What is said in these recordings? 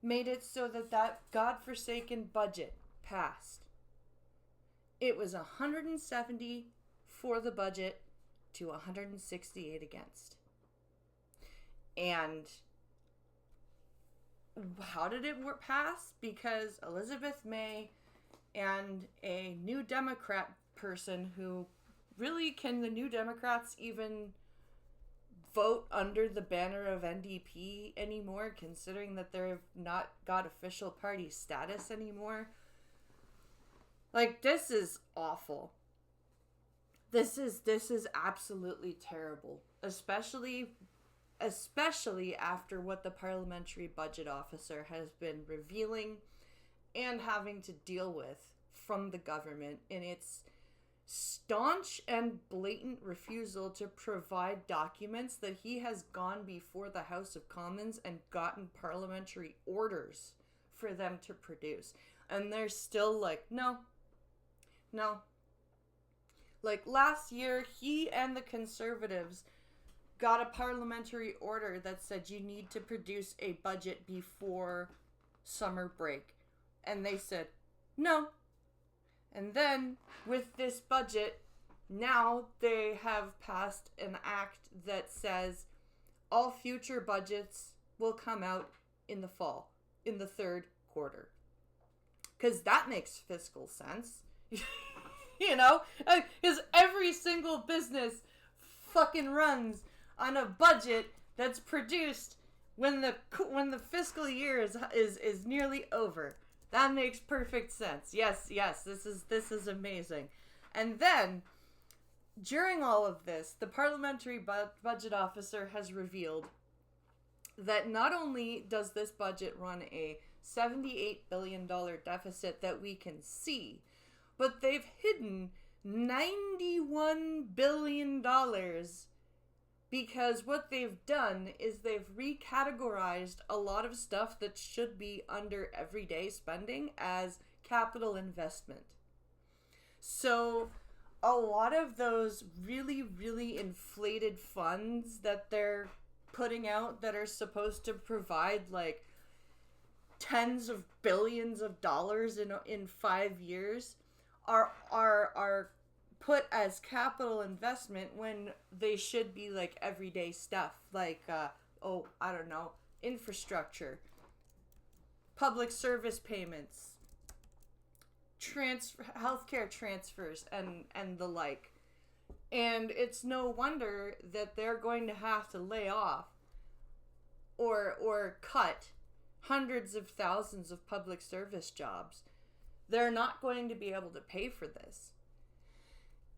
made it so that godforsaken budget passed. It was 170 for the budget to 168 against. And how did it pass? Because Elizabeth May and a New Democrat person who really, can the New Democrats even vote under the banner of NDP anymore, considering that they've not got official party status anymore? Like, this is awful. This is absolutely terrible, especially after what the Parliamentary Budget Officer has been revealing and having to deal with from the government in its staunch and blatant refusal to provide documents that he has gone before the House of Commons and gotten parliamentary orders for them to produce. And they're still like, no. Like, last year, he and the Conservatives got a parliamentary order that said you need to produce a budget before summer break. And they said, no. And then, with this budget, now they have passed an act that says all future budgets will come out in the fall, in the third quarter. Because that makes fiscal sense. You know? Because every single business fucking runs on a budget that's produced when the fiscal year is nearly over. That makes perfect sense. Yes, this is amazing. And then, during all of this, the Parliamentary Budget Officer has revealed that not only does this budget run a $78 billion deficit that we can see, but they've hidden $91 billion because what they've done is they've recategorized a lot of stuff that should be under everyday spending as capital investment. So a lot of those really, really inflated funds that they're putting out that are supposed to provide like tens of billions of dollars in 5 years are put as capital investment when they should be like everyday stuff, like infrastructure, public service payments, healthcare transfers, and the like. And it's no wonder that they're going to have to lay off or cut hundreds of thousands of public service jobs. They're not going to be able to pay for this.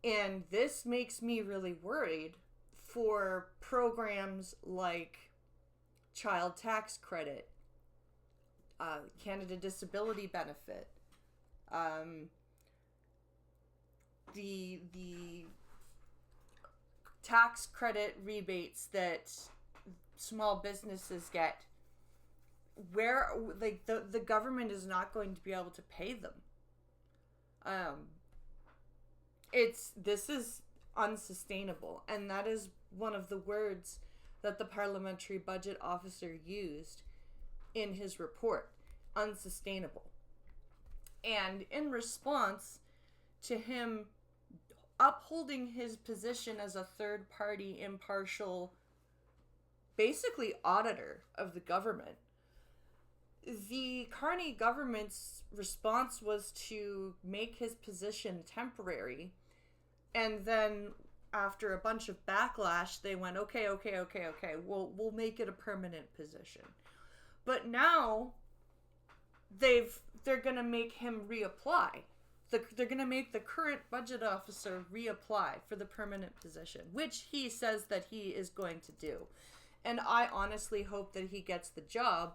And this makes me really worried for programs like child tax credit, Canada Disability Benefit, the tax credit rebates that small businesses get, where like the government is not going to be able to pay them. This is unsustainable, and that is one of the words that the Parliamentary Budget Officer used in his report, unsustainable. And in response to him upholding his position as a third-party, impartial, basically auditor of the government, the Carney government's response was to make his position temporary. And then after a bunch of backlash, they went, okay, we'll make it a permanent position. But now they're going to make him reapply. They're going to make the current budget officer reapply for the permanent position, which he says that he is going to do. And I honestly hope that he gets the job,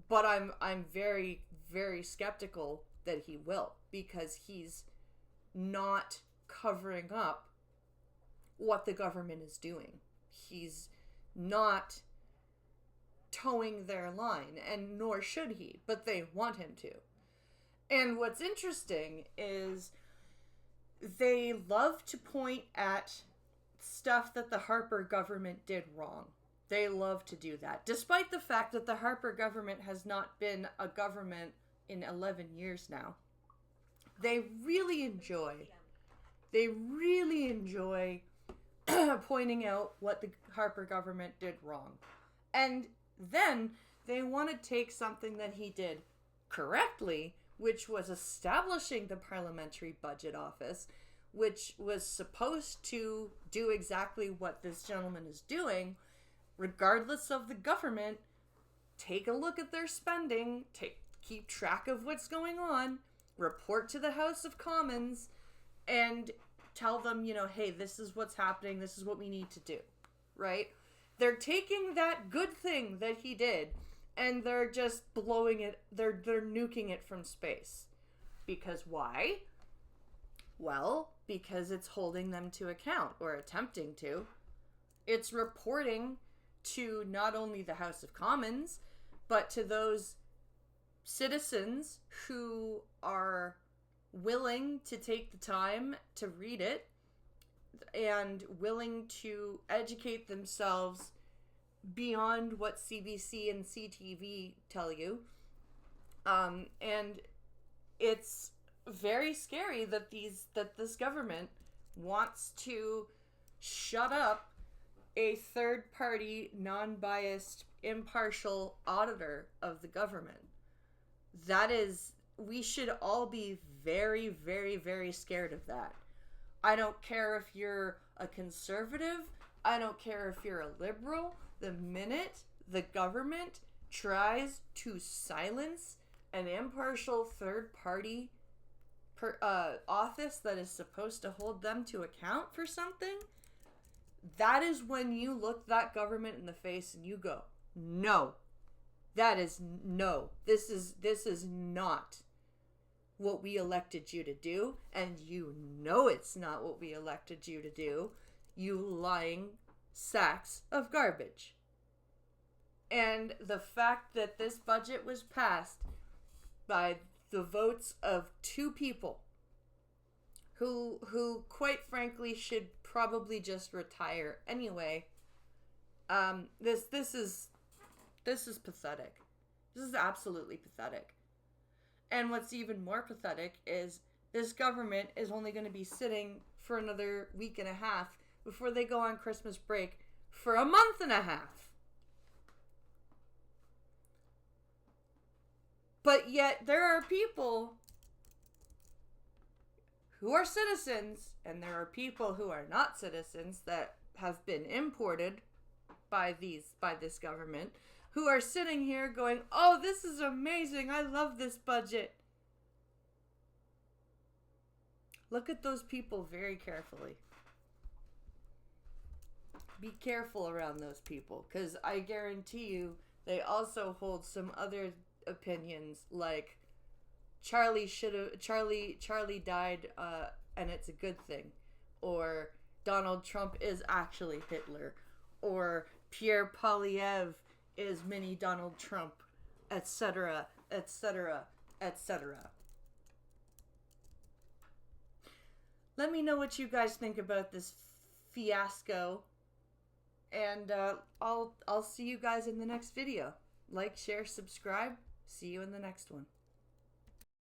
but I'm very, very skeptical that he will, because he's not covering up what the government is doing. He's not towing their line, and nor should he, but they want him to. And what's interesting is they love to point at stuff that the Harper government did wrong. They love to do that, despite the fact that the Harper government has not been a government in 11 years now. They really enjoy pointing out what the Harper government did wrong. And then they want to take something that he did correctly, which was establishing the Parliamentary Budget Office, which was supposed to do exactly what this gentleman is doing, regardless of the government. Take a look at their spending, keep track of what's going on, report to the House of Commons, and tell them, hey, this is what's happening, this is what we need to do, right? They're taking that good thing that he did, and they're just blowing it, they're nuking it from space. Because why? Well, because it's holding them to account, or attempting to. It's reporting to not only the House of Commons, but to those citizens who are willing to take the time to read it and willing to educate themselves beyond what CBC and CTV tell you. And it's very scary that this government wants to shut up a third-party, non-biased, impartial auditor of the government. We should all be very, very, very scared of that. I don't care if you're a conservative. I don't care if you're a liberal. The minute the government tries to silence an impartial third-party office that is supposed to hold them to account for something, that is when you look that government in the face and you go, no. This is not what we elected you to do, and you know it's not what we elected you to do, you lying sacks of garbage. And the fact that this budget was passed by the votes of two people who quite frankly should probably just retire anyway, this is pathetic. This is absolutely pathetic. And what's even more pathetic is this government is only going to be sitting for another week and a half before they go on Christmas break for a month and a half. But yet there are people who are citizens, and there are people who are not citizens that have been imported by this government, who are sitting here going, oh, this is amazing, I love this budget. Look at those people very carefully. Be careful around those people, because I guarantee you they also hold some other opinions, like Charlie died and it's a good thing, or Donald Trump is actually Hitler, or Pierre Poilievre is mini Donald Trump, etc., etc., etc. Let me know what you guys think about this fiasco, and I'll see you guys in the next video. Like, share, subscribe. See you in the next one.